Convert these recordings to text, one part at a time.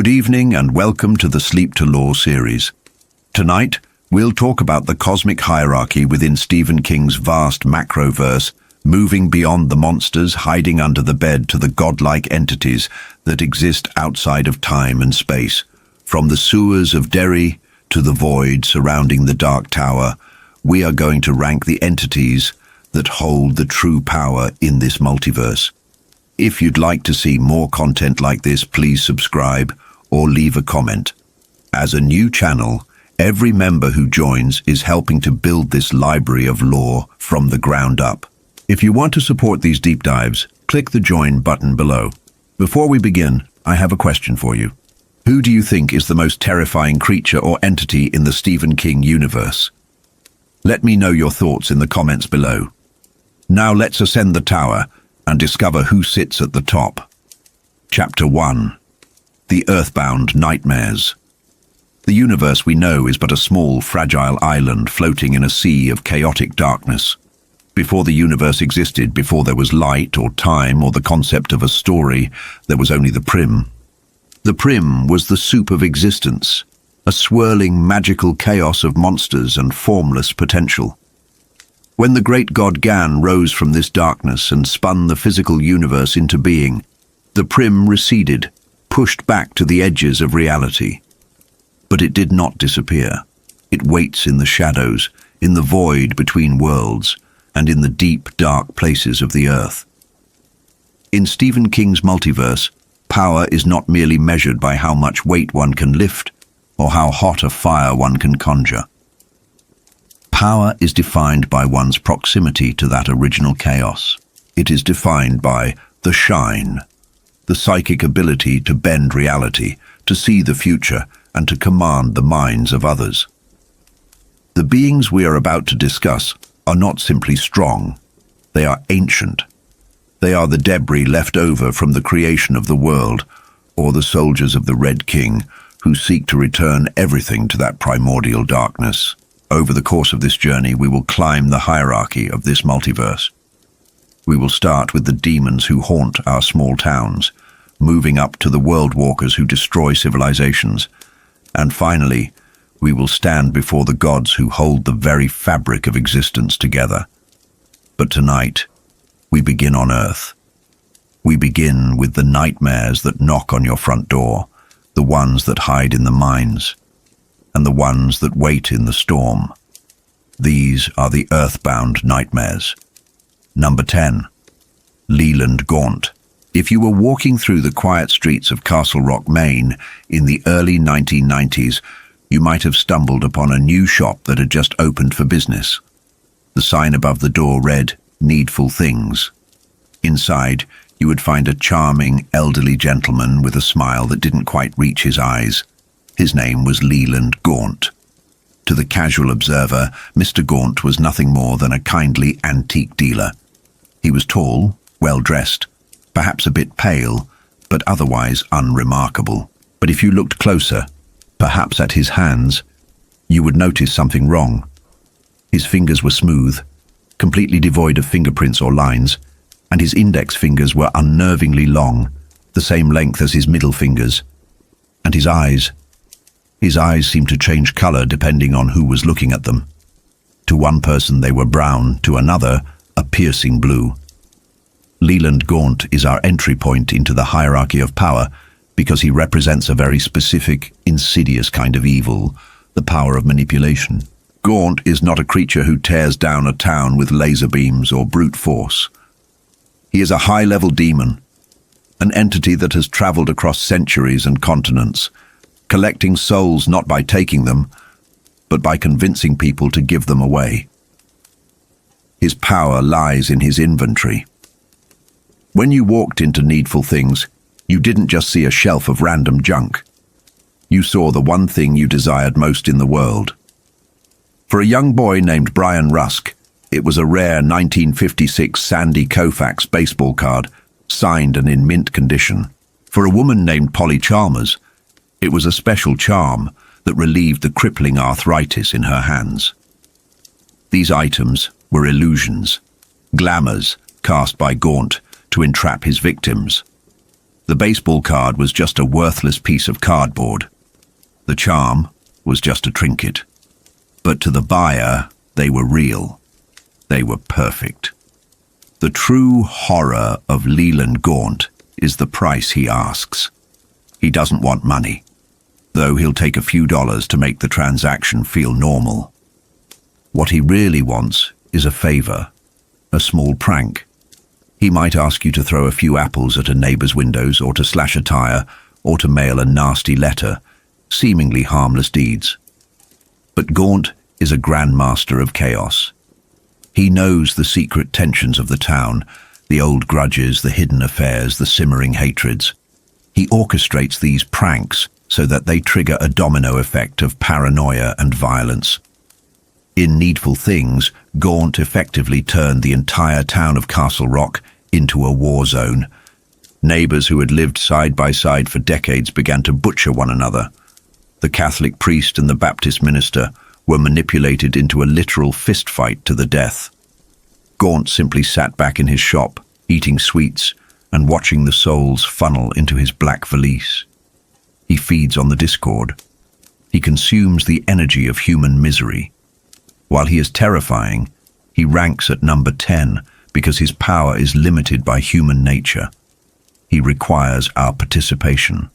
evening and welcome to the Sleep to Lore series. Tonight, we'll talk about the cosmic hierarchy within Stephen King's vast Macroverse, moving beyond the monsters hiding under the bed to the godlike entities that exist outside of time and space. From the sewers of Derry to the void surrounding the Dark Tower, we are going to rank the entities that hold the true power in this multiverse. If you'd like to see more content like this, please subscribe or leave a comment. As a new channel, every member who joins is helping to build this library of lore from the ground up. If you want to support these deep dives, click the join button below. Before we begin, I have a question for you. Who do you think is the most terrifying creature or entity in the Stephen King universe? Let me know your thoughts in the comments below. Now let's ascend the tower and discover who sits at the top. Chapter 1. The Earthbound Nightmares. The universe we know is but a small, fragile island floating in a sea of chaotic darkness. Before the universe existed, before there was light or time or the concept of a story, there was only the Prim. The Prim was the soup of existence, a swirling magical chaos of monsters and formless potential. When the great god Gan rose from this darkness and spun the physical universe into being, the Prim receded, pushed back to the edges of reality. But it did not disappear. It waits in the shadows, in the void between worlds, and in the deep, dark places of the earth. In Stephen King's multiverse, power is not merely measured by how much weight one can lift or how hot a fire one can conjure. Power is defined by one's proximity to that original chaos. It is defined by the shine, the psychic ability to bend reality, to see the future, and to command the minds of others. The beings we are about to discuss are not simply strong, they are ancient. They are the debris left over from the creation of the world, or the soldiers of the Red King, who seek to return everything to that primordial darkness. Over the course of this journey, we will climb the hierarchy of this multiverse. We will start with the demons who haunt our small towns, moving up to the world walkers who destroy civilizations, and finally, we will stand before the gods who hold the very fabric of existence together. But tonight, we begin on Earth. We begin with the nightmares that knock on your front door, the ones that hide in the mines, and the ones that wait in the storm. These are the earthbound nightmares. Number 10. Leland Gaunt. If you were walking through the quiet streets of Castle Rock, Maine, in the early 1990s, you might have stumbled upon a new shop that had just opened for business. The sign above the door read, "Needful Things." Inside, you would find a charming, elderly gentleman with a smile that didn't quite reach his eyes. His name was Leland Gaunt. To the casual observer, Mr. Gaunt was nothing more than a kindly antique dealer. He was tall, well-dressed, perhaps a bit pale, but otherwise unremarkable. But if you looked closer, perhaps at his hands, you would notice something wrong. His fingers were smooth, completely devoid of fingerprints or lines, and his index fingers were unnervingly long, the same length as his middle fingers. And his eyes seemed to change color depending on who was looking at them. To one person they were brown, to another a piercing blue. Leland Gaunt is our entry point into the hierarchy of power because he represents a very specific, insidious kind of evil, the power of manipulation. Gaunt is not a creature who tears down a town with laser beams or brute force. He is a high-level demon, an entity that has traveled across centuries and continents, collecting souls not by taking them, but by convincing people to give them away. His power lies in his inventory. When you walked into Needful Things, you didn't just see a shelf of random junk. You saw the one thing you desired most in the world. For a young boy named Brian Rusk, it was a rare 1956 Sandy Koufax baseball card, signed and in mint condition. For a woman named Polly Chalmers, it was a special charm that relieved the crippling arthritis in her hands. These items were illusions, glamours cast by Gaunt to entrap his victims. The baseball card was just a worthless piece of cardboard. The charm was just a trinket. But to the buyer, they were real. They were perfect. The true horror of Leland Gaunt is the price he asks. He doesn't want money, though he'll take a few dollars to make the transaction feel normal. What he really wants is a favor, a small prank. He might ask you to throw a few apples at a neighbor's windows, or to slash a tire, or to mail a nasty letter, seemingly harmless deeds. But Gaunt is a grandmaster of chaos. He knows the secret tensions of the town, the old grudges, the hidden affairs, the simmering hatreds. He orchestrates these pranks so that they trigger a domino effect of paranoia and violence. In Needful Things, Gaunt effectively turned the entire town of Castle Rock into a war zone. Neighbors who had lived side by side for decades began to butcher one another. The Catholic priest and the Baptist minister were manipulated into a literal fistfight to the death. Gaunt simply sat back in his shop, eating sweets and watching the souls funnel into his black valise. He feeds on the discord. He consumes the energy of human misery. While he is terrifying, he ranks at number 10 because his power is limited by human nature. He requires our participation.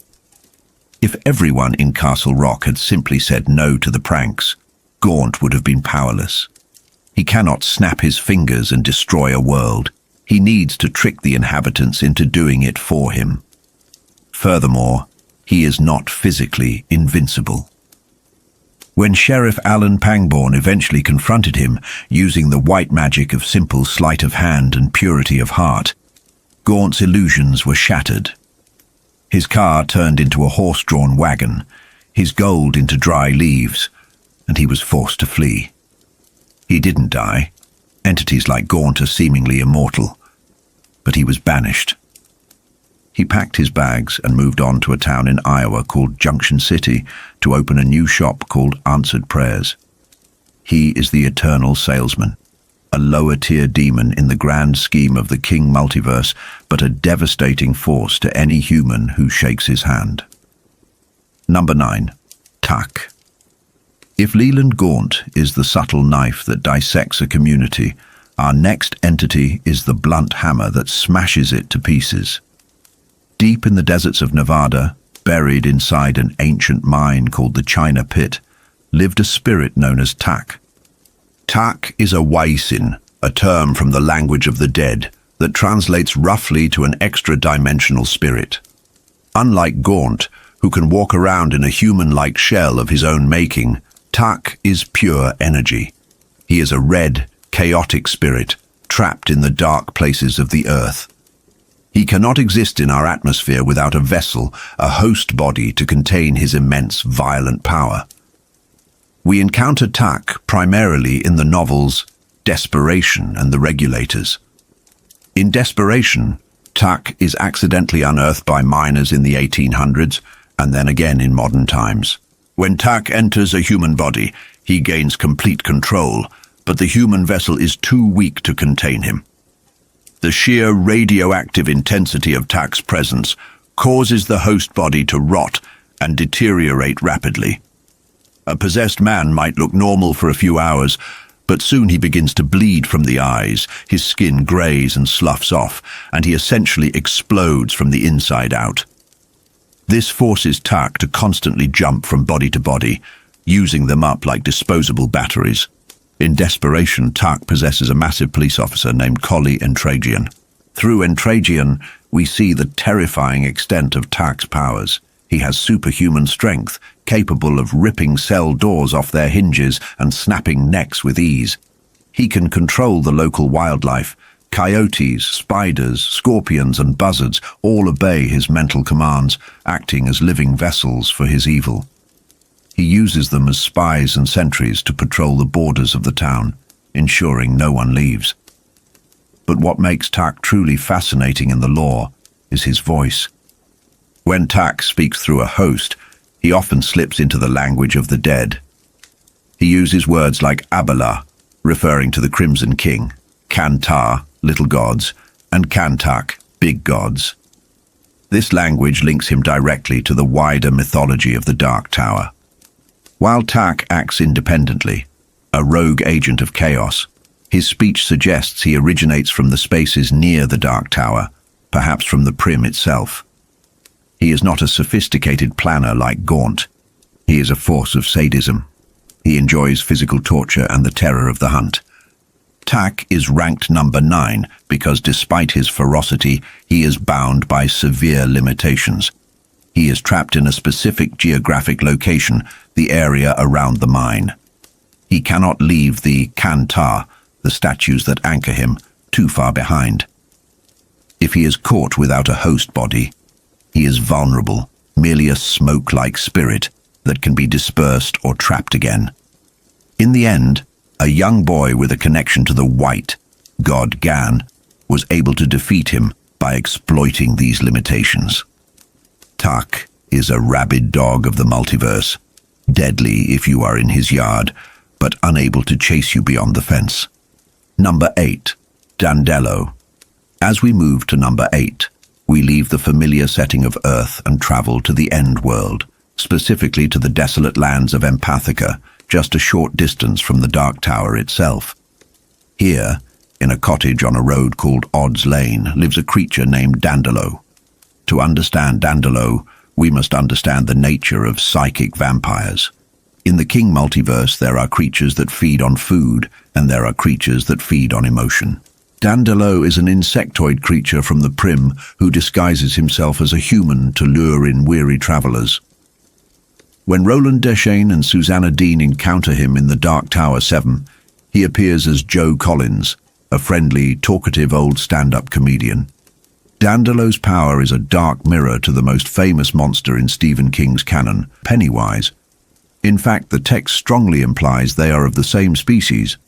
If everyone in Castle Rock had simply said no to the pranks, Gaunt would have been powerless. He cannot snap his fingers and destroy a world. He needs to trick the inhabitants into doing it for him. Furthermore, he is not physically invincible. When Sheriff Alan Pangborn eventually confronted him, using the white magic of simple sleight of hand and purity of heart, Gaunt's illusions were shattered. His car turned into a horse-drawn wagon, his gold into dry leaves, and he was forced to flee. He didn't die. Entities like Gaunt are seemingly immortal, but he was banished. He packed his bags and moved on to a town in Iowa called Junction City to open a new shop called Answered Prayers. He is the eternal salesman, a lower-tier demon in the grand scheme of the King Multiverse, but a devastating force to any human who shakes his hand. Number 9. Tak. If Leland Gaunt is the subtle knife that dissects a community, our next entity is the blunt hammer that smashes it to pieces. Deep in the deserts of Nevada, buried inside an ancient mine called the China Pit, lived a spirit known as Tak. Tak is a Waisin, a term from the language of the dead that translates roughly to an extra-dimensional spirit. Unlike Gaunt, who can walk around in a human-like shell of his own making, Tak is pure energy. He is a red, chaotic spirit, trapped in the dark places of the earth. He cannot exist in our atmosphere without a vessel, a host body to contain his immense, violent power. We encounter Tak primarily in the novels Desperation and The Regulators. In Desperation, Tak is accidentally unearthed by miners in the 1800s, and then again in modern times. When Tak enters a human body, he gains complete control, but the human vessel is too weak to contain him. The sheer radioactive intensity of Tak's presence causes the host body to rot and deteriorate rapidly. A possessed man might look normal for a few hours, but soon he begins to bleed from the eyes, his skin grays and sloughs off, and he essentially explodes from the inside out. This forces Tak to constantly jump from body to body, using them up like disposable batteries. In Desperation, Tak possesses a massive police officer named Collie Entragian. Through Entragian, we see the terrifying extent of Tak's powers. He has superhuman strength, capable of ripping cell doors off their hinges and snapping necks with ease. He can control the local wildlife. Coyotes, spiders, scorpions, and buzzards all obey his mental commands, acting as living vessels for his evil. He uses them as spies and sentries to patrol the borders of the town, ensuring no one leaves. But what makes Tak truly fascinating in the lore is his voice. When Tak speaks through a host, he often slips into the language of the dead. He uses words like Abala, referring to the Crimson King, Kantar, little gods, and Kantak, big gods. This language links him directly to the wider mythology of the Dark Tower. While Tak acts independently, a rogue agent of chaos, his speech suggests he originates from the spaces near the Dark Tower, perhaps from the Prim itself. He is not a sophisticated planner like Gaunt. He is a force of sadism. He enjoys physical torture and the terror of the hunt. Tak is ranked number 9 because despite his ferocity, he is bound by severe limitations. He is trapped in a specific geographic location, the area around the mine. He cannot leave the Kantar, the statues that anchor him, too far behind. If he is caught without a host body, he is vulnerable, merely a smoke-like spirit that can be dispersed or trapped again. In the end, a young boy with a connection to the white, god Gan, was able to defeat him by exploiting these limitations. Tak is a rabid dog of the multiverse, deadly if you are in his yard, but unable to chase you beyond the fence. Number 8. Dandelo. As we move to number 8, we leave the familiar setting of Earth and travel to the End World, specifically to the desolate lands of Empathica, just a short distance from the Dark Tower itself. Here, in a cottage on a road called Odds Lane, lives a creature named Dandelo. To understand Dandelo, we must understand the nature of psychic vampires. In the King multiverse, there are creatures that feed on food, and there are creatures that feed on emotion. Dandelo is an insectoid creature from the Prim who disguises himself as a human to lure in weary travelers. When Roland Deschain and Susanna Dean encounter him in the Dark Tower 7, he appears as Joe Collins, a friendly, talkative old stand-up comedian. Dandelo's power is a dark mirror to the most famous monster in Stephen King's canon, Pennywise. In fact, the text strongly implies they are of the same species.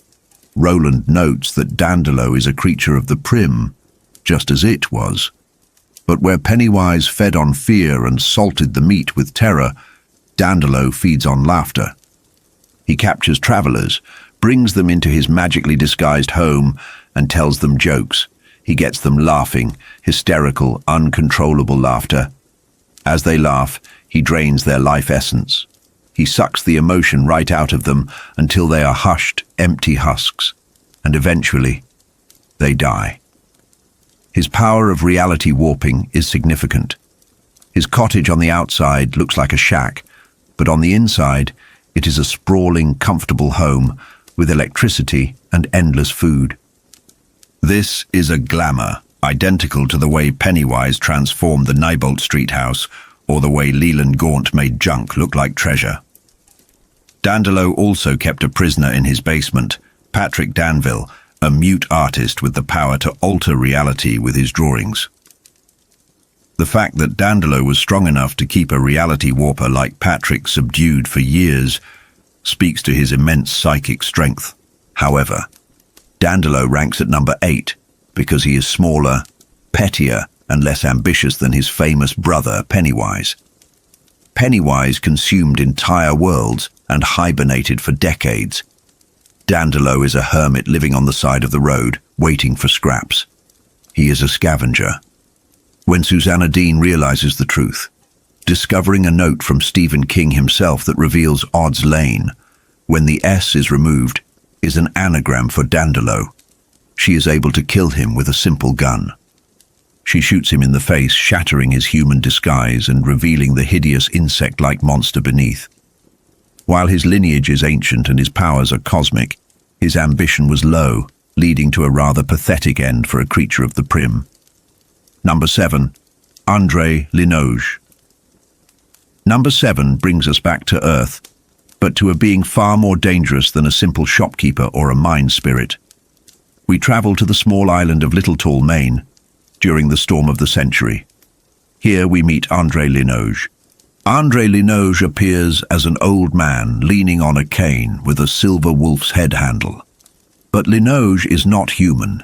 Roland notes that Dandelo is a creature of the Prim, just as it was. But where Pennywise fed on fear and salted the meat with terror, Dandelo feeds on laughter. He captures travelers, brings them into his magically disguised home, and tells them jokes. He gets them laughing, hysterical, uncontrollable laughter. As they laugh, he drains their life essence. He sucks the emotion right out of them until they are hushed, empty husks, and eventually, they die. His power of reality warping is significant. His cottage on the outside looks like a shack, but on the inside, it is a sprawling, comfortable home with electricity and endless food. This is a glamour, identical to the way Pennywise transformed the Neibolt Street house or the way Leland Gaunt made junk look like treasure. Dandelo also kept a prisoner in his basement, Patrick Danville, a mute artist with the power to alter reality with his drawings. The fact that Dandelo was strong enough to keep a reality warper like Patrick subdued for years speaks to his immense psychic strength. However, Dandelo ranks at number 8 because he is smaller, pettier, and less ambitious than his famous brother Pennywise. Pennywise consumed entire worlds and hibernated for decades. Dandelo is a hermit living on the side of the road, waiting for scraps. He is a scavenger. When Susanna Dean realizes the truth, discovering a note from Stephen King himself that reveals Odds Lane, when the S is removed, is an anagram for Dandelo. She is able to kill him with a simple gun. She shoots him in the face, shattering his human disguise and revealing the hideous insect-like monster beneath. While his lineage is ancient and his powers are cosmic, his ambition was low, leading to a rather pathetic end for a creature of the Prim. Number 7. André Linoge. Number 7 brings us back to Earth, but to a being far more dangerous than a simple shopkeeper or a mine spirit. We travel to the small island of Little Tall, Maine, during the storm of the century. Here we meet André Linoge. André Linoge appears as an old man leaning on a cane with a silver wolf's head handle. But Linoge is not human.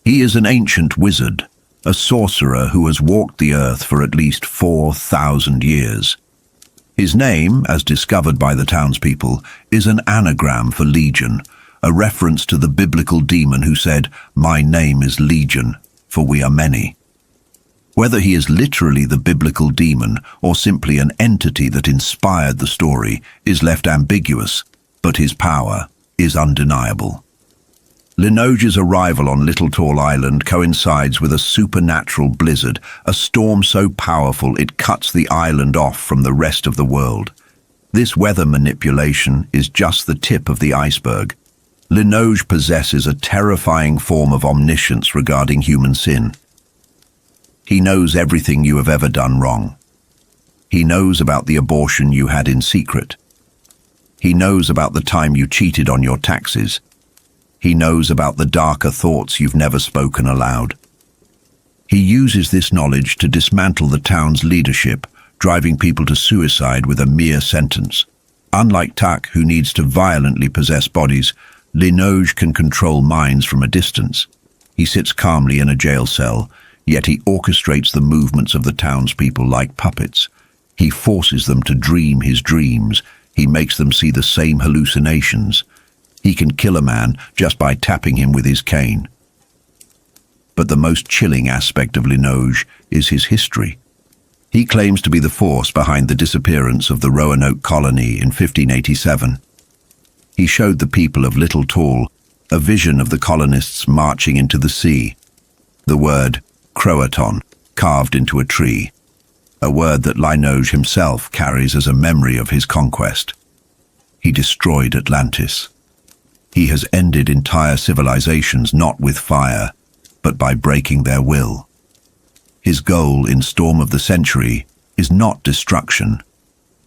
He is an ancient wizard, a sorcerer who has walked the earth for at least 4,000 years. His name, as discovered by the townspeople, is an anagram for Legion, a reference to the biblical demon who said, "My name is Legion, for we are many." Whether he is literally the biblical demon or simply an entity that inspired the story is left ambiguous, but his power is undeniable. Linoge's arrival on Little Tall Island coincides with a supernatural blizzard, a storm so powerful it cuts the island off from the rest of the world. This weather manipulation is just the tip of the iceberg. Linoge possesses a terrifying form of omniscience regarding human sin. He knows everything you have ever done wrong. He knows about the abortion you had in secret. He knows about the time you cheated on your taxes. He knows about the darker thoughts you've never spoken aloud. He uses this knowledge to dismantle the town's leadership, driving people to suicide with a mere sentence. Unlike Tak, who needs to violently possess bodies, Linoge can control minds from a distance. He sits calmly in a jail cell, yet he orchestrates the movements of the townspeople like puppets. He forces them to dream his dreams. He makes them see the same hallucinations. He can kill a man just by tapping him with his cane. But the most chilling aspect of Linoge is his history. He claims to be the force behind the disappearance of the Roanoke colony in 1587. He showed the people of Little Tall a vision of the colonists marching into the sea. The word Croaton carved into a tree, a word that Linoge himself carries as a memory of his conquest. He destroyed Atlantis. He has ended entire civilizations not with fire, but by breaking their will. His goal in Storm of the Century is not destruction,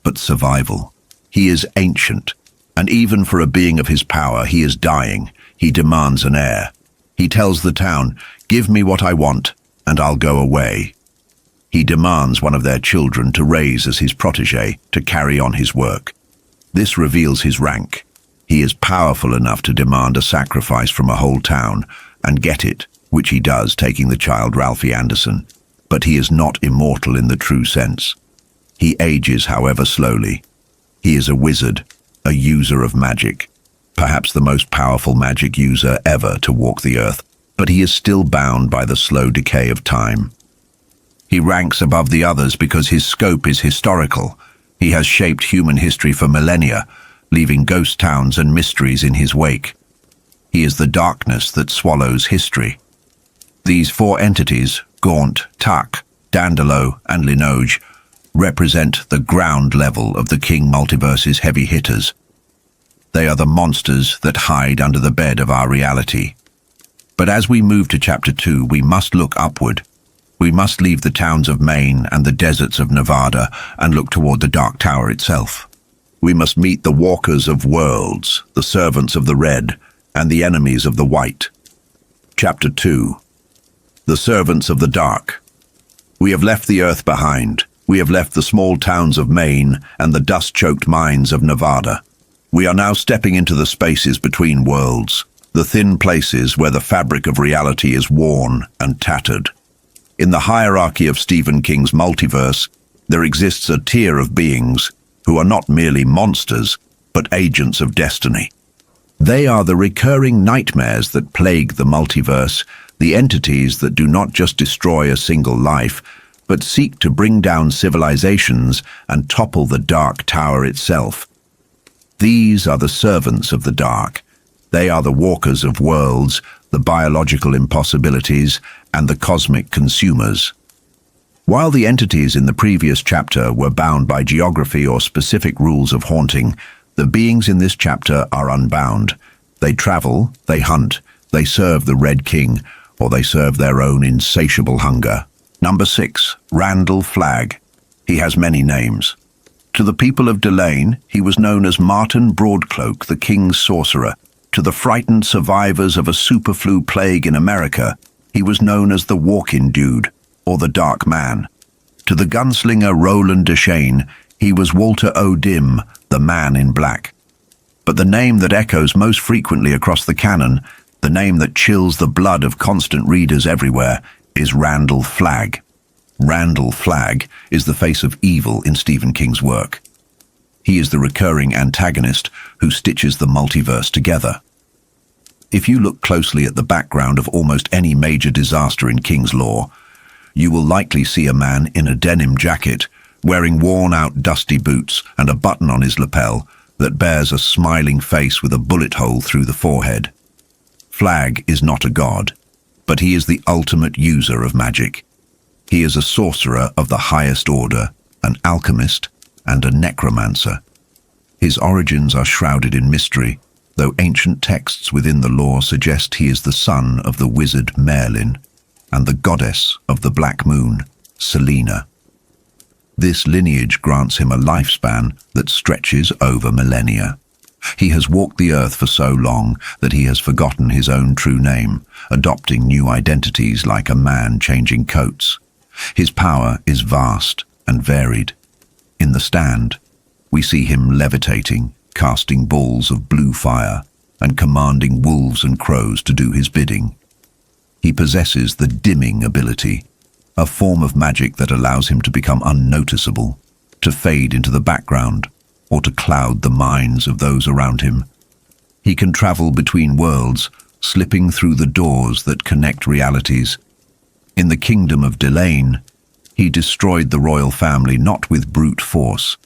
but survival. He is ancient, and even for a being of his power, he is dying. He demands an heir. He tells the town, "Give me what I want, and I'll go away." He demands one of their children to raise as his protege to carry on his work. This reveals his rank. He is powerful enough to demand a sacrifice from a whole town and get it, which he does, taking the child Ralphie Anderson. But he is not immortal in the true sense. He ages, however, slowly. He is a wizard, a user of magic, perhaps the most powerful magic user ever to walk the earth, but he is still bound by the slow decay of time. He ranks above the others because his scope is historical. He has shaped human history for millennia, leaving ghost towns and mysteries in his wake. He is the darkness that swallows history. These four entities, Gaunt, Tak, Dandolo, and Linoge, represent the ground level of the King Multiverse's heavy hitters. They are the monsters that hide under the bed of our reality. But as we move to Chapter 2, we must look upward. We must leave the towns of Maine and the deserts of Nevada and look toward the Dark Tower itself. We must meet the walkers of worlds, the servants of the red, and the enemies of the white. Chapter 2. The servants of the dark. We have left the earth behind. We have left the small towns of Maine and the dust-choked mines of Nevada. We are now stepping into the spaces between worlds, the thin places where the fabric of reality is worn and tattered. In the hierarchy of Stephen King's Multiverse, there exists a tier of beings who are not merely monsters, but agents of destiny. They are the recurring nightmares that plague the multiverse, the entities that do not just destroy a single life, but seek to bring down civilizations and topple the Dark Tower itself. These are the servants of the dark. They are the walkers of worlds, the biological impossibilities, and the cosmic consumers. While the entities in the previous chapter were bound by geography or specific rules of haunting, the beings in this chapter are unbound. They travel, they hunt, they serve the Red King, or they serve their own insatiable hunger. Number 6, Randall Flagg. He has many names. To the people of Delane, he was known as Martin Broadcloak, the King's sorcerer. To the frightened survivors of a superflu plague in America, he was known as the Walk-In Dude, or the Dark Man. To the gunslinger Roland Deschain, he was Walter O'Dim, the Man in Black. But the name that echoes most frequently across the canon, the name that chills the blood of constant readers everywhere, is Randall Flagg. Randall Flagg is the face of evil in Stephen King's work. He is the recurring antagonist who stitches the multiverse together. If you look closely at the background of almost any major disaster in King's lore, you will likely see a man in a denim jacket, wearing worn-out dusty boots and a button on his lapel that bears a smiling face with a bullet hole through the forehead. Flag is not a god, but he is the ultimate user of magic. He is a sorcerer of the highest order, an alchemist, and a necromancer. His origins are shrouded in mystery, though ancient texts within the lore suggest he is the son of the wizard Merlin and the goddess of the Black Moon, Selena. This lineage grants him a lifespan that stretches over millennia. He has walked the earth for so long that he has forgotten his own true name, adopting new identities like a man changing coats. His power is vast and varied. In the Stand, we see him levitating, casting balls of blue fire, and commanding wolves and crows to do his bidding. He possesses the dimming ability, a form of magic that allows him to become unnoticeable, to fade into the background, or to cloud the minds of those around him. He can travel between worlds, slipping through the doors that connect realities. In the kingdom of Delane, he destroyed the royal family not with brute force,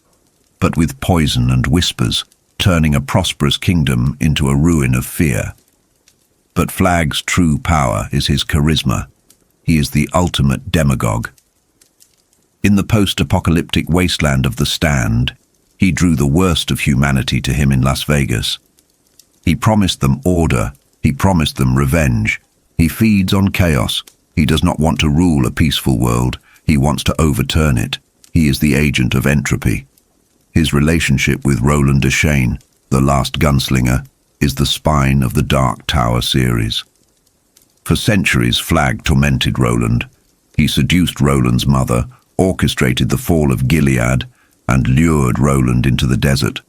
but with poison and whispers, turning a prosperous kingdom into a ruin of fear. But Flag's true power is his charisma. He is the ultimate demagogue. In the post-apocalyptic wasteland of the Stand, he drew the worst of humanity to him in Las Vegas. He promised them order, he promised them revenge. He feeds on chaos. He does not want to rule a peaceful world, he wants to overturn it. He is the agent of entropy. His relationship with Roland Deschain, the last gunslinger, is the spine of the Dark Tower series. For centuries, Flag tormented Roland. He seduced Roland's mother, orchestrated the fall of Gilead, and lured Roland into the desert.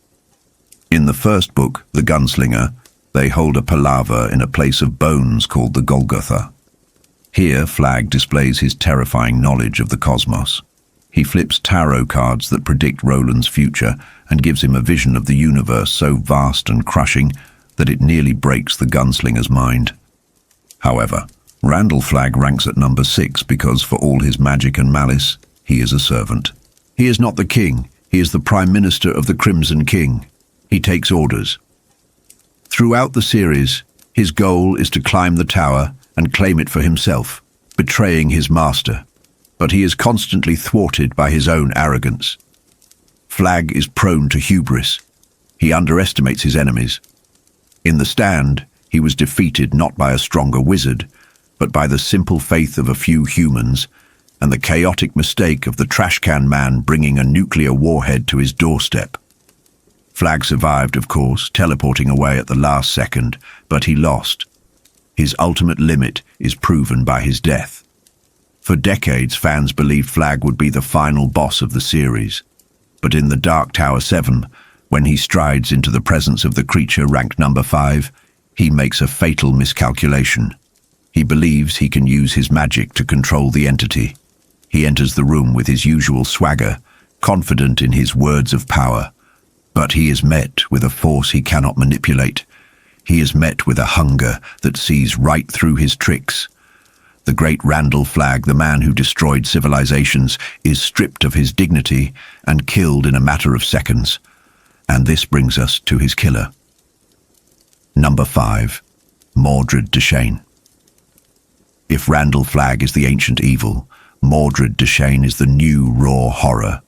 In the first book, The Gunslinger, they hold a palaver in a place of bones called the Golgotha. Here, Flag displays his terrifying knowledge of the cosmos. He flips tarot cards that predict Roland's future and gives him a vision of the universe so vast and crushing that it nearly breaks the gunslinger's mind. However, Randall Flagg ranks at number 6 because for all his magic and malice, he is a servant. He is not the king, he is the Prime Minister of the Crimson King. He takes orders. Throughout the series, his goal is to climb the tower and claim it for himself, betraying his master. But he is constantly thwarted by his own arrogance. Flagg is prone to hubris. He underestimates his enemies. In the Stand, he was defeated not by a stronger wizard, but by the simple faith of a few humans and the chaotic mistake of the trash-can man bringing a nuclear warhead to his doorstep. Flagg survived, of course, teleporting away at the last second, but he lost. His ultimate limit is proven by his death. For decades, fans believed Flagg would be the final boss of the series. But in the Dark Tower 7, when he strides into the presence of the creature ranked number 5, he makes a fatal miscalculation. He believes he can use his magic to control the entity. He enters the room with his usual swagger, confident in his words of power. But he is met with a force he cannot manipulate. He is met with a hunger that sees right through his tricks. The great Randall Flagg, the man who destroyed civilizations, is stripped of his dignity and killed in a matter of seconds. And this brings us to his killer. Number 5. Mordred Deschain. If Randall Flagg is the ancient evil, Mordred Deschain is the new raw horror.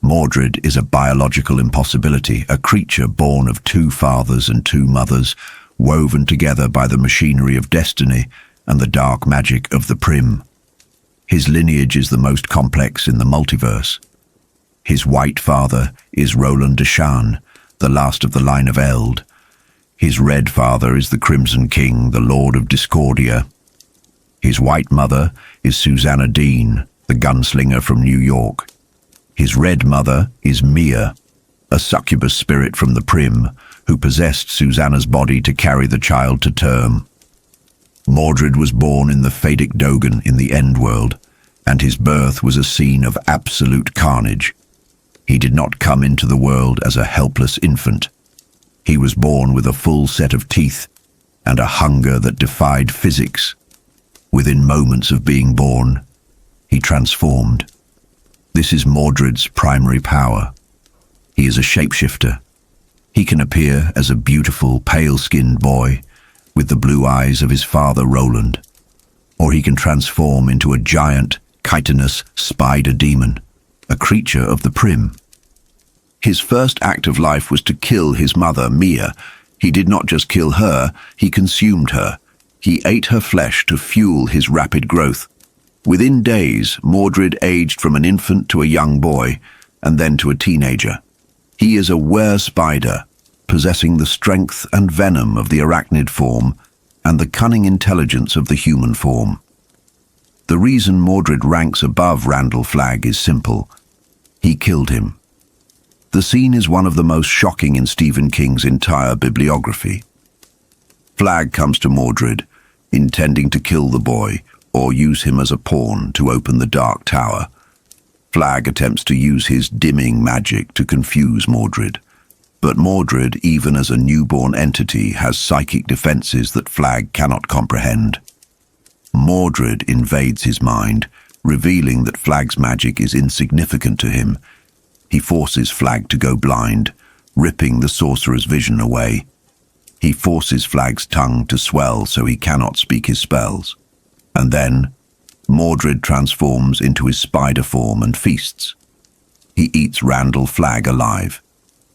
Mordred is a biological impossibility, a creature born of 2 fathers and 2 mothers, woven together by the machinery of destiny and the dark magic of the Prim. His lineage is the most complex in the multiverse. His white father is Roland Deschain, the last of the line of Eld. His red father is the Crimson King, the Lord of Discordia. His white mother is Susanna Dean, the gunslinger from New York. His red mother is Mia, a succubus spirit from the Prim, who possessed Susanna's body to carry the child to term. Mordred was born in the Fadic Dogan in the Endworld, and his birth was a scene of absolute carnage. He did not come into the world as a helpless infant. He was born with a full set of teeth and a hunger that defied physics. Within moments of being born, He transformed. This is Mordred's primary power. He is a shapeshifter. He can appear as a beautiful, pale-skinned boy with the blue eyes of his father Roland, or he can transform into a giant, chitinous spider demon, a creature of the Prim. His first act of life was to kill his mother, Mia. He did not just kill her, he consumed her. He ate her flesh to fuel his rapid growth. Within days, Mordred aged from an infant to a young boy, and then to a teenager. He is a were-spider, possessing the strength and venom of the arachnid form and the cunning intelligence of the human form. The reason Mordred ranks above Randall Flagg is simple. He killed him. The scene is one of the most shocking in Stephen King's entire bibliography. Flagg comes to Mordred, intending to kill the boy or use him as a pawn to open the Dark Tower. Flagg attempts to use his dimming magic to confuse Mordred. But Mordred, even as a newborn entity, has psychic defenses that Flagg cannot comprehend. Mordred invades his mind, revealing that Flagg's magic is insignificant to him. He forces Flagg to go blind, ripping the sorcerer's vision away. He forces Flagg's tongue to swell so he cannot speak his spells. And then, Mordred transforms into his spider form and feasts. He eats Randall Flagg alive.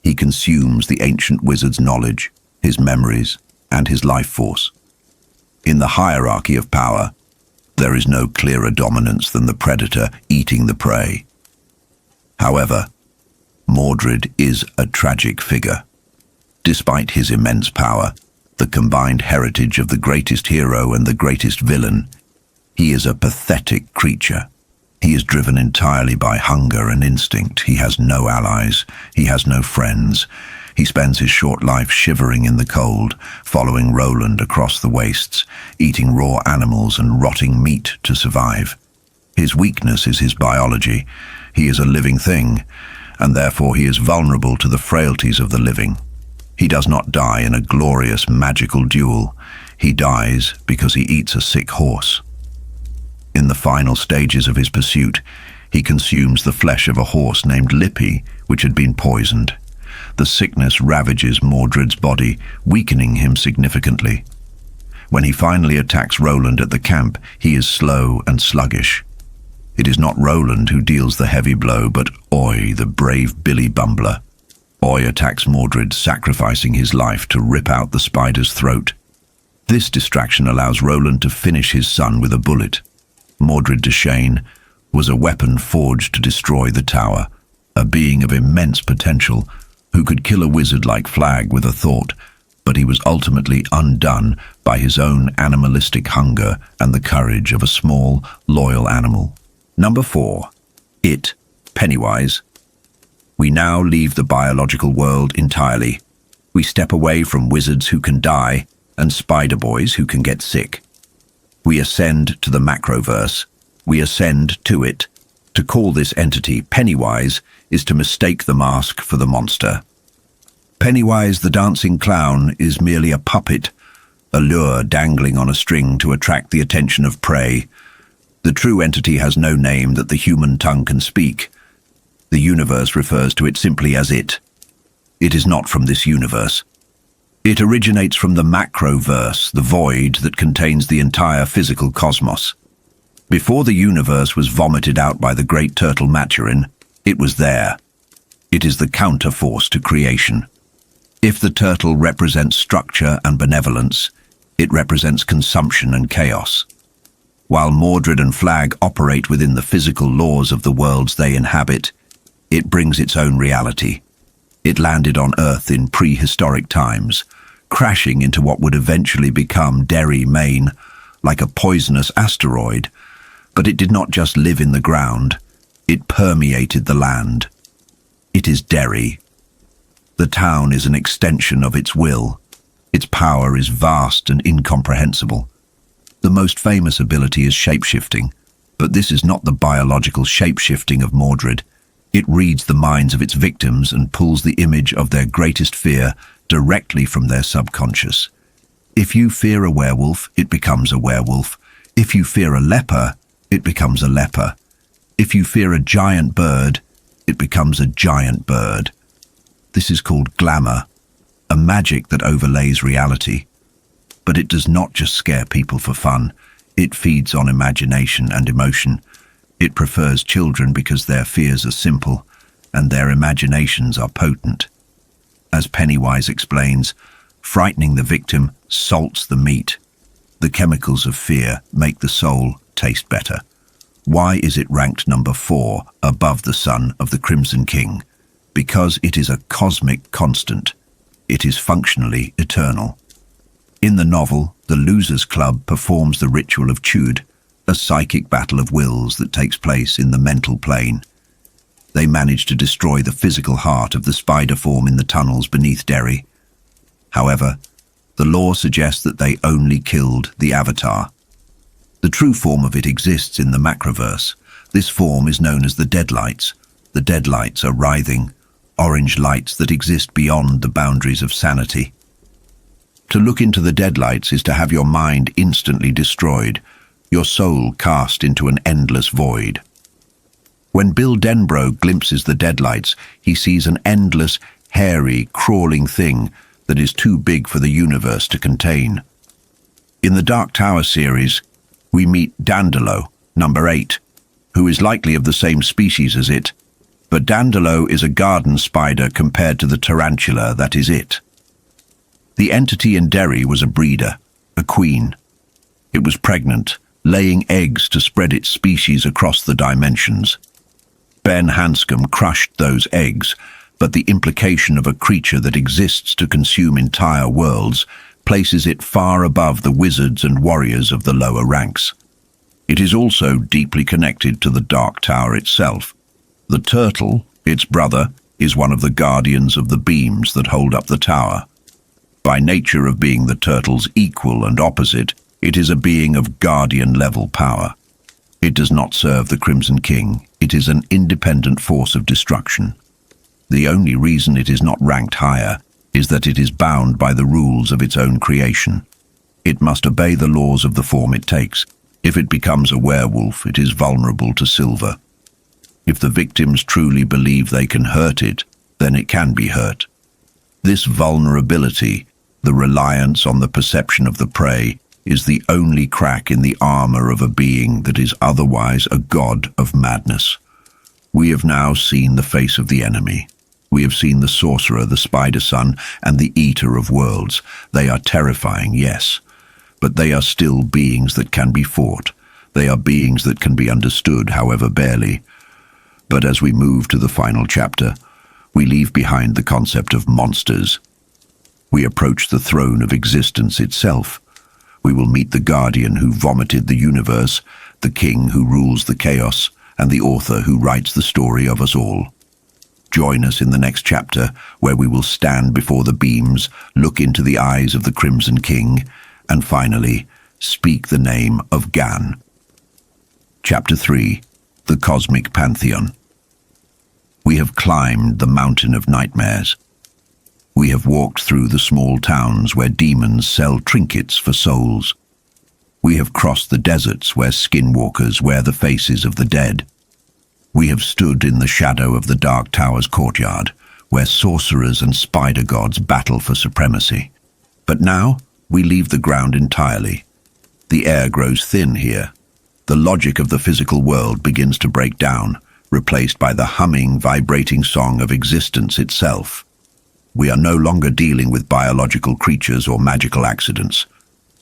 He consumes the ancient wizard's knowledge, his memories, and his life force. In the hierarchy of power, there is no clearer dominance than the predator eating the prey. However, Mordred is a tragic figure. Despite his immense power, the combined heritage of the greatest hero and the greatest villain, he is a pathetic creature. He is driven entirely by hunger and instinct. He has no allies. He has no friends. He spends his short life shivering in the cold, following Roland across the wastes, eating raw animals and rotting meat to survive. His weakness is his biology. He is a living thing, and therefore he is vulnerable to the frailties of the living. He does not die in a glorious, magical duel. He dies because he eats a sick horse. In the final stages of his pursuit, he consumes the flesh of a horse named Lippy, which had been poisoned. The sickness ravages Mordred's body, weakening him significantly. When he finally attacks Roland at the camp, he is slow and sluggish. It is not Roland who deals the heavy blow, but Oy, the brave Billy Bumbler. Oy attacks Mordred, sacrificing his life to rip out the spider's throat. This distraction allows Roland to finish his son with a bullet. Mordred Deshane was a weapon forged to destroy the tower, a being of immense potential who could kill a wizard like Flagg with a thought, but he was ultimately undone by his own animalistic hunger and the courage of a small, loyal animal. Number 4. It, Pennywise. We now leave the biological world entirely. We step away from wizards who can die and spider boys who can get sick. We ascend to the Macroverse. We ascend to it. To call this entity Pennywise is to mistake the mask for the monster. Pennywise the dancing clown is merely a puppet, a lure dangling on a string to attract the attention of prey. The true entity has no name that the human tongue can speak. The universe refers to it simply as it. It is not from this universe. It originates from the Macroverse, the void that contains the entire physical cosmos. Before the universe was vomited out by the great turtle Maturin, it was there. It is the counterforce to creation. If the turtle represents structure and benevolence, it represents consumption and chaos. While Mordred and Flagg operate within the physical laws of the worlds they inhabit, it brings its own reality. It landed on Earth in prehistoric times, crashing into what would eventually become Derry, Maine, like a poisonous asteroid. But it did not just live in the ground, it permeated the land. It is Derry. The town is an extension of its will. Its power is vast and incomprehensible. The most famous ability is shapeshifting, but this is not the biological shapeshifting of Mordred. It reads the minds of its victims and pulls the image of their greatest fear directly from their subconscious. If you fear a werewolf, it becomes a werewolf. If you fear a leper, it becomes a leper. If you fear a giant bird, it becomes a giant bird. This is called glamour, a magic that overlays reality. But it does not just scare people for fun. It feeds on imagination and emotion. It prefers children because their fears are simple and their imaginations are potent. As Pennywise explains, frightening the victim salts the meat. The chemicals of fear make the soul taste better. Why is it ranked number 4 above the Son of the Crimson King? Because it is a cosmic constant. It is functionally eternal. In the novel, the Losers Club performs the ritual of Chud, a psychic battle of wills that takes place in the mental plane. They manage to destroy the physical heart of the spider form in the tunnels beneath Derry. However, the lore suggests that they only killed the Avatar. The true form of it exists in the Macroverse. This form is known as the Deadlights. The Deadlights are writhing, orange lights that exist beyond the boundaries of sanity. To look into the Deadlights is to have your mind instantly destroyed, your soul cast into an endless void. When Bill Denbrough glimpses the Deadlights, he sees an endless, hairy, crawling thing that is too big for the universe to contain. In the Dark Tower series, we meet Dandolo, number 8, who is likely of the same species as it, but Dandolo is a garden spider compared to the tarantula that is it. The entity in Derry was a breeder, a queen. It was pregnant, laying eggs to spread its species across the dimensions. Ben Hanscom crushed those eggs, but the implication of a creature that exists to consume entire worlds places it far above the wizards and warriors of the lower ranks. It is also deeply connected to the Dark Tower itself. The turtle, its brother, is one of the guardians of the beams that hold up the tower. By nature of being the turtle's equal and opposite, it is a being of guardian-level power. It does not serve the Crimson King. It is an independent force of destruction. The only reason it is not ranked higher is that it is bound by the rules of its own creation. It must obey the laws of the form it takes. If it becomes a werewolf, it is vulnerable to silver. If the victims truly believe they can hurt it, then it can be hurt. This vulnerability, the reliance on the perception of the prey, is the only crack in the armor of a being that is otherwise a god of madness. We have now seen the face of the enemy. We have seen the sorcerer, the spider son, and the eater of worlds. They are terrifying, yes, but they are still beings that can be fought. They are beings that can be understood, however barely. But as we move to the final chapter, we leave behind the concept of monsters. We approach the throne of existence itself. We will meet the guardian who vomited the universe, the king who rules the chaos, and the author who writes the story of us all. Join us in the next chapter, where we will stand before the beams, look into the eyes of the Crimson King, and finally, speak the name of Gan. Chapter 3. The Cosmic Pantheon. We have climbed the mountain of nightmares. We have walked through the small towns where demons sell trinkets for souls. We have crossed the deserts where skinwalkers wear the faces of the dead. We have stood in the shadow of the Dark Tower's courtyard, where sorcerers and spider gods battle for supremacy. But now, we leave the ground entirely. The air grows thin here. The logic of the physical world begins to break down, replaced by the humming, vibrating song of existence itself. We are no longer dealing with biological creatures or magical accidents.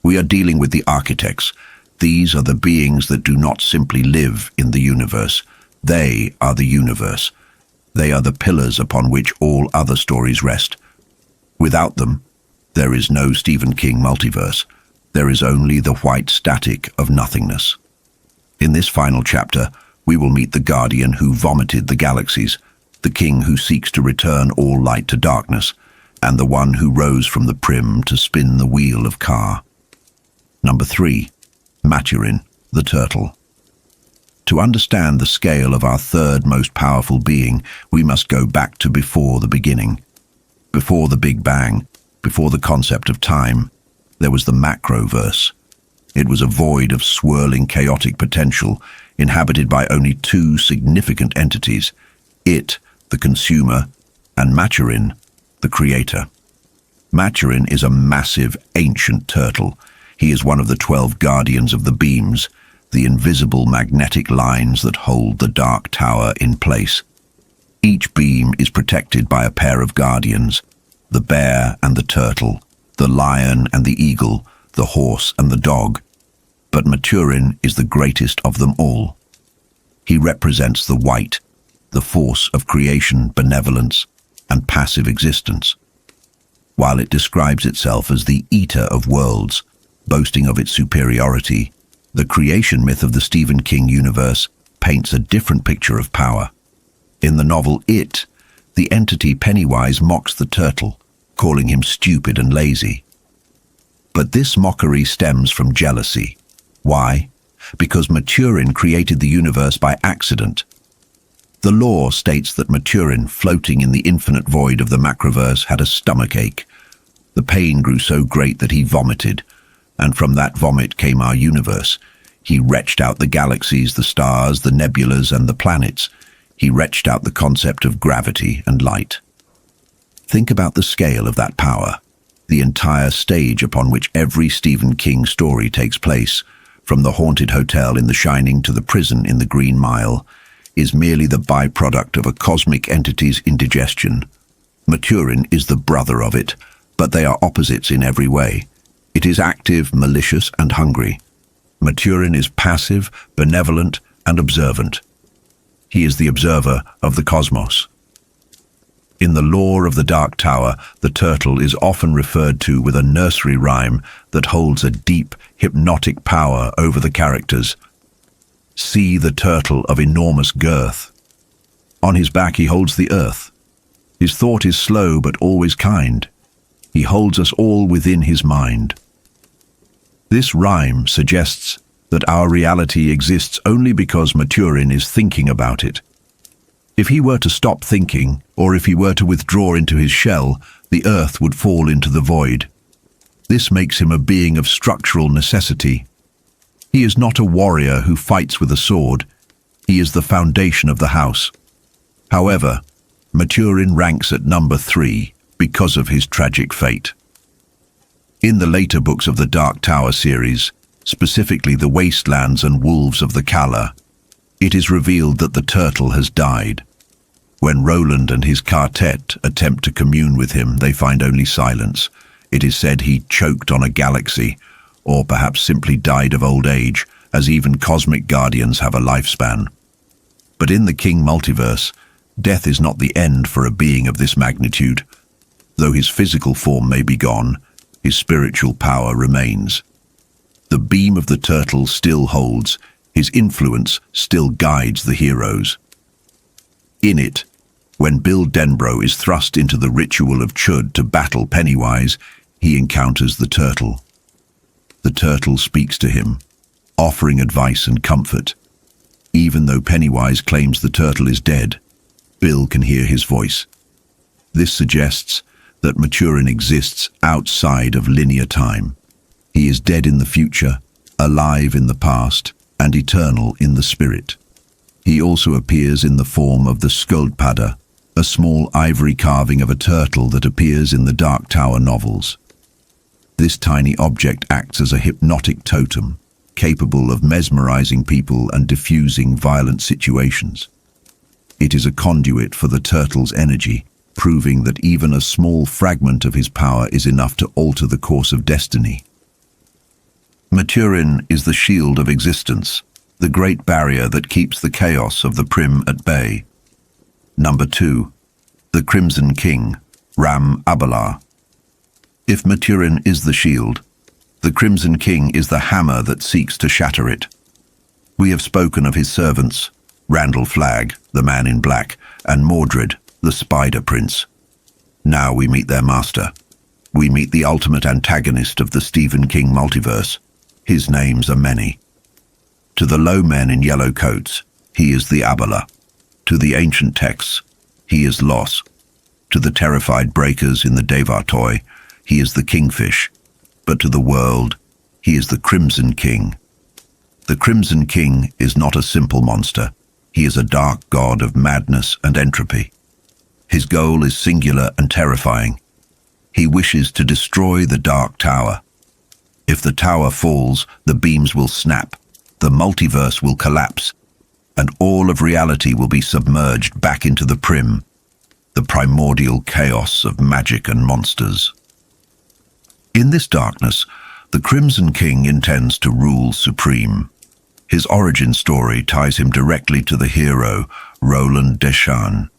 We are dealing with the architects. These are the beings that do not simply live in the universe. They are the universe. They are the pillars upon which all other stories rest. Without them, there is no Stephen King multiverse. There is only the white static of nothingness. In this final chapter, we will meet the guardian who vomited the galaxies, the king who seeks to return all light to darkness, and the one who rose from the Prim to spin the wheel of Ka. Number 3. Maturin, the turtle. To understand the scale of our third most powerful being, we must go back to before the beginning. Before the Big Bang, before the concept of time, there was the Macroverse. It was a void of swirling, chaotic potential, inhabited by only two significant entities: it, the consumer, and Maturin, the creator. Maturin is a massive, ancient turtle. He is one of the 12 guardians of the beams, the invisible magnetic lines that hold the Dark Tower in place. Each beam is protected by a pair of guardians: the bear and the turtle, the lion and the eagle, the horse and the dog. But Maturin is the greatest of them all. He represents the white, the force of creation, benevolence, and passive existence. While it describes itself as the eater of worlds, boasting of its superiority, the creation myth of the Stephen King universe paints a different picture of power. In the novel It, the entity Pennywise mocks the turtle, calling him stupid and lazy. But this mockery stems from jealousy. Why? Because Maturin created the universe by accident. The lore states that Maturin, floating in the infinite void of the Macroverse, had a stomachache. The pain grew so great that he vomited, and from that vomit came our universe. He retched out the galaxies, the stars, the nebulas, and the planets. He retched out the concept of gravity and light. Think about the scale of that power. The entire stage upon which every Stephen King story takes place, from the haunted hotel in The Shining to the prison in the Green Mile, is merely the byproduct of a cosmic entity's indigestion. Maturin is the brother of it, but they are opposites in every way. It is active, malicious, and hungry. Maturin is passive, benevolent, and observant. He is the observer of the cosmos. In the lore of the Dark Tower, the turtle is often referred to with a nursery rhyme that holds a deep, hypnotic power over the characters. See the turtle of enormous girth. On his back he holds the earth. His thought is slow but always kind. He holds us all within his mind. This rhyme suggests that our reality exists only because Maturin is thinking about it. If he were to stop thinking, or if he were to withdraw into his shell, the earth would fall into the void. This makes him a being of structural necessity. He is not a warrior who fights with a sword. He is the foundation of the house. However, Maturin ranks at number 3 because of his tragic fate. In the later books of the Dark Tower series, specifically The Wastelands and Wolves of the Kala, it is revealed that the turtle has died. When Roland and his quartet attempt to commune with him, they find only silence. It is said he choked on a galaxy, or perhaps simply died of old age, as even cosmic guardians have a lifespan. But in the King multiverse, death is not the end for a being of this magnitude. Though his physical form may be gone, his spiritual power remains. The beam of the turtle still holds. His influence still guides the heroes. In it, when Bill Denbrough is thrust into the ritual of Chud to battle Pennywise, he encounters the turtle. The turtle speaks to him, offering advice and comfort. Even though Pennywise claims the turtle is dead, Bill can hear his voice. This suggests that Maturin exists outside of linear time. He is dead in the future, alive in the past, and eternal in the spirit. He also appears in the form of the Skuldpadda, a small ivory carving of a turtle that appears in the Dark Tower novels. This tiny object acts as a hypnotic totem, capable of mesmerizing people and diffusing violent situations. It is a conduit for the turtle's energy, proving that even a small fragment of his power is enough to alter the course of destiny. Maturin is the shield of existence, the great barrier that keeps the chaos of the Prim at bay. Number 2. The Crimson King, Ram Abalar. If Maturin is the shield, the Crimson King is the hammer that seeks to shatter it. We have spoken of his servants, Randall Flagg, the Man in Black, and Mordred, the Spider Prince. Now we meet their master. We meet the ultimate antagonist of the Stephen King multiverse. His names are many. To the low men in yellow coats, he is the Abalar. To the ancient texts, he is Los. To the terrified breakers in the Devartoy, he is the Kingfish. But to the world, He is the Crimson King. The Crimson King is not a simple monster. He is a dark god of madness and entropy. His goal is singular and terrifying. He wishes to destroy the Dark Tower. If the tower falls, the beams will snap, the multiverse will collapse, and all of reality will be submerged back into the Prim, the primordial chaos of magic and monsters. In this darkness, the Crimson King intends to rule supreme. His origin story ties him directly to the hero, Roland Deschain.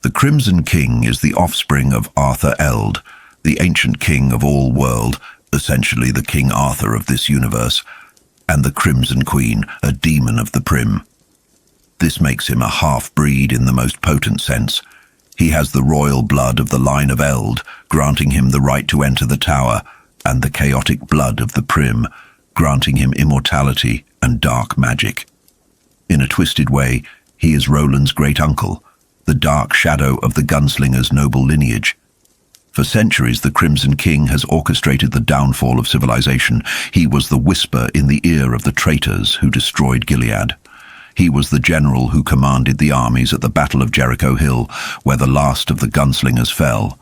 The Crimson King is the offspring of Arthur Eld, the ancient king of all world, essentially the King Arthur of this universe, and the Crimson Queen, a demon of the Prim. This makes him a half-breed in the most potent sense. He has the royal blood of the line of Eld, granting him the right to enter the tower, and the chaotic blood of the Prim, granting him immortality and dark magic. In a twisted way, he is Roland's great-uncle, the dark shadow of the gunslinger's noble lineage. For centuries, the Crimson King has orchestrated the downfall of civilization. He was the whisper in the ear of the traitors who destroyed Gilead. He was the general who commanded the armies at the Battle of Jericho Hill, where the last of the gunslingers fell.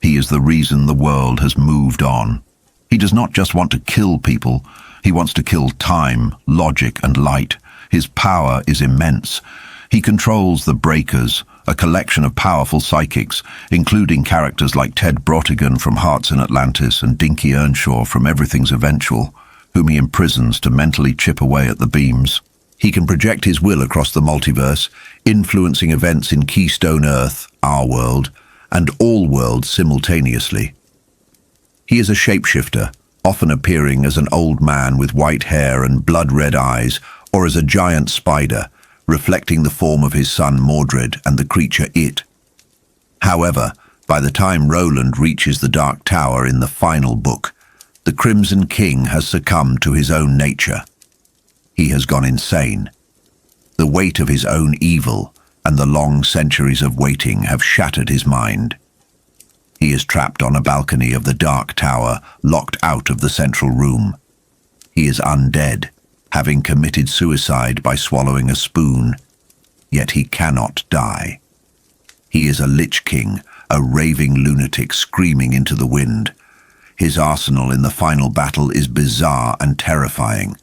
He is the reason the world has moved on. He does not just want to kill people, he wants to kill time, logic, and light. His power is immense. He controls the Breakers, a collection of powerful psychics, including characters like Ted Brottigan from Hearts in Atlantis and Dinky Earnshaw from Everything's Eventual, whom he imprisons to mentally chip away at the beams. He can project his will across the multiverse, influencing events in Keystone Earth, our world, and all worlds simultaneously. He is a shapeshifter, often appearing as an old man with white hair and blood-red eyes, or as a giant spider, reflecting the form of his son Mordred and the creature It. However, by the time Roland reaches the Dark Tower in the final book, the Crimson King has succumbed to his own nature. He has gone insane. The weight of his own evil and the long centuries of waiting have shattered his mind. He is trapped on a balcony of the Dark Tower, locked out of the central room. He is undead, having committed suicide by swallowing a spoon, yet he cannot die. He is a Lich King, a raving lunatic screaming into the wind. His arsenal in the final battle is bizarre and terrifying.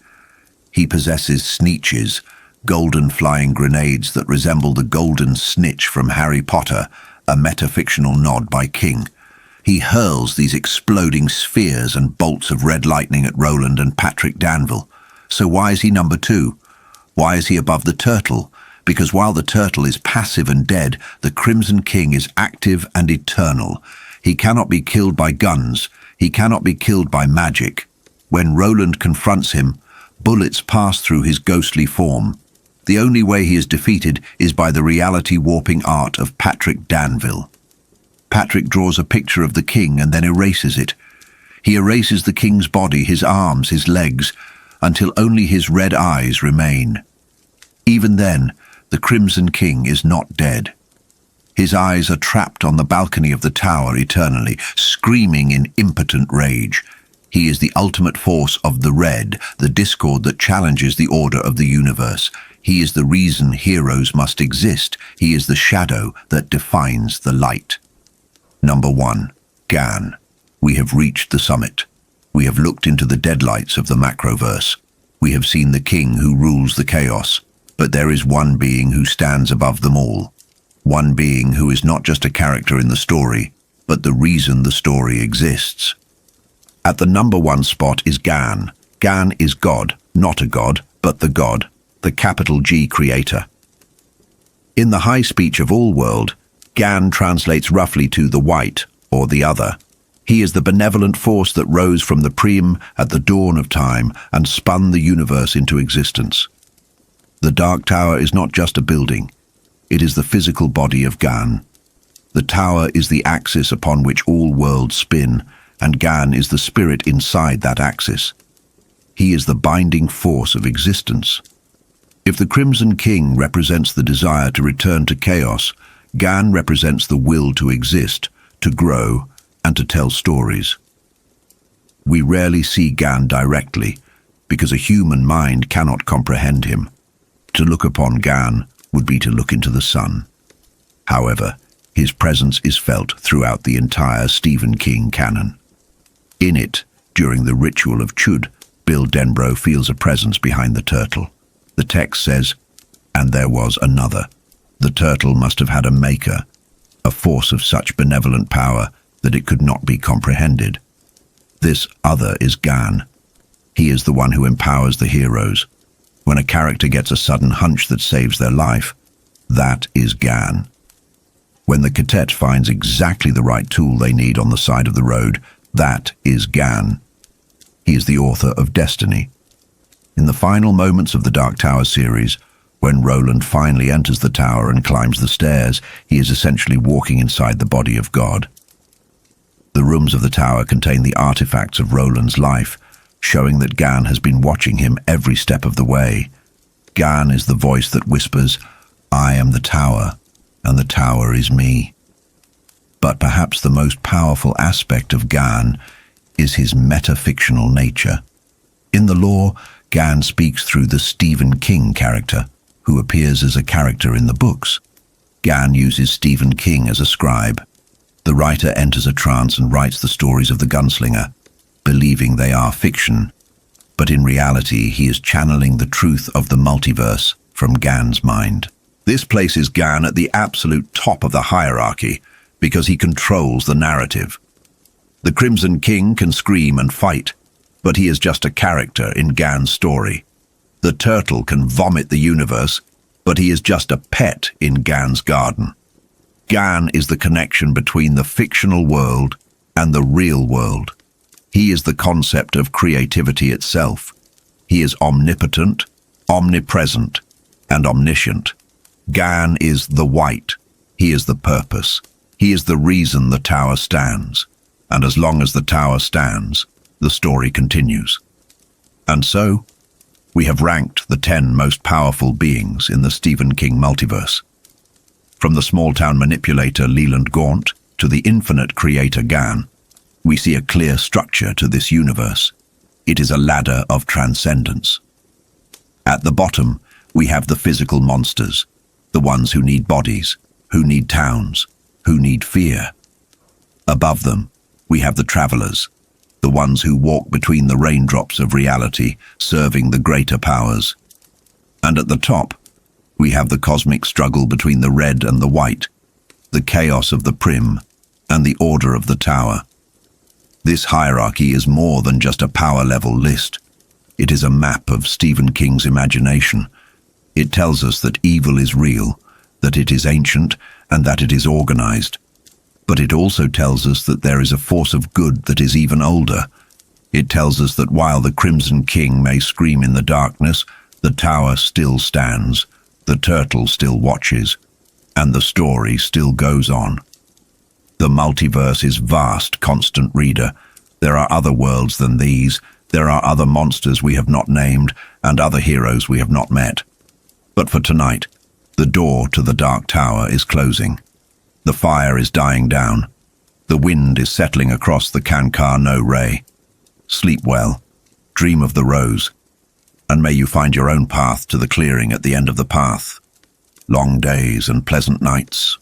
He possesses sneeches, golden flying grenades that resemble the golden snitch from Harry Potter, a metafictional nod by King. He hurls these exploding spheres and bolts of red lightning at Roland and Patrick Danville. So why is he number 2? Why is he above the turtle? Because while the turtle is passive and dead, the Crimson King is active and eternal. He cannot be killed by guns. He cannot be killed by magic. When Roland confronts him, bullets pass through his ghostly form. The only way he is defeated is by the reality-warping art of Patrick Danville. Patrick draws a picture of the king and then erases it. He erases the king's body, his arms, his legs, until only his red eyes remain. Even then, the Crimson King is not dead. His eyes are trapped on the balcony of the tower eternally, screaming in impotent rage. He is the ultimate force of the red, the discord that challenges the order of the universe. He is the reason heroes must exist. He is the shadow that defines the light. Number 1. Gan. We have reached the summit. We have looked into the deadlights of the Macroverse. We have seen the king who rules the chaos. But there is one being who stands above them all. One being who is not just a character in the story, but the reason the story exists. At the number 1 spot is Gan. Gan is God, not a god, but the God, the capital G creator. In the high speech of all world, Gan translates roughly to the white, or the other. He is the benevolent force that rose from the Prim at the dawn of time and spun the universe into existence. The Dark Tower is not just a building. It is the physical body of Gan. The tower is the axis upon which all worlds spin, and Gan is the spirit inside that axis. He is the binding force of existence. If the Crimson King represents the desire to return to chaos, Gan represents the will to exist, to grow, and to tell stories. We rarely see Gan directly, because a human mind cannot comprehend him. To look upon Gan would be to look into the sun. However, his presence is felt throughout the entire Stephen King canon. In it, during the ritual of Chud, Bill Denbrough feels a presence behind the turtle. The text says, "And there was another." The turtle must have had a maker, a force of such benevolent power that it could not be comprehended. This other is Gan. He is the one who empowers the heroes. When a character gets a sudden hunch that saves their life, that is Gan. When the cadet finds exactly the right tool they need on the side of the road, that is Gan. He is the author of destiny. In the final moments of the Dark Tower series, when Roland finally enters the tower and climbs the stairs, he is essentially walking inside the body of God. The rooms of the tower contain the artifacts of Roland's life, showing that Gan has been watching him every step of the way. Gan is the voice that whispers, "I am the tower, and the tower is me." But perhaps the most powerful aspect of Gan is his metafictional nature. In the lore, Gan speaks through the Stephen King character, who appears as a character in the books. Gan uses Stephen King as a scribe. The writer enters a trance and writes the stories of the gunslinger, believing they are fiction, but in reality he is channeling the truth of the multiverse from Gan's mind. This places Gan at the absolute top of the hierarchy because he controls the narrative. The Crimson King can scream and fight, but he is just a character in Gan's story. The turtle can vomit the universe, but he is just a pet in Gan's garden. Gan is the connection between the fictional world and the real world. He is the concept of creativity itself. He is omnipotent, omnipresent, and omniscient. Gan is the white. He is the purpose. He is the reason the tower stands. And as long as the tower stands, the story continues. And so, we have ranked the 10 most powerful beings in the Stephen King multiverse. From the small-town manipulator Leland Gaunt to the infinite creator Gan, we see a clear structure to this universe. It is a ladder of transcendence. At the bottom, we have the physical monsters, the ones who need bodies, who need towns, who need fear. Above them, we have the travelers, the ones who walk between the raindrops of reality, serving the greater powers. And at the top, we have the cosmic struggle between the red and the white, the chaos of the Prim, and the order of the tower. This hierarchy is more than just a power-level list. It is a map of Stephen King's imagination. It tells us that evil is real, that it is ancient, and that it is organized. But it also tells us that there is a force of good that is even older. It tells us that while the Crimson King may scream in the darkness, the tower still stands, the turtle still watches, and the story still goes on. The multiverse is vast, constant reader. There are other worlds than these. There are other monsters we have not named, and other heroes we have not met. But for tonight, the door to the Dark Tower is closing. The fire is dying down. The wind is settling across the Cancar No Ray. Sleep well, dream of the rose, and may you find your own path to the clearing at the end of the path. Long days and pleasant nights.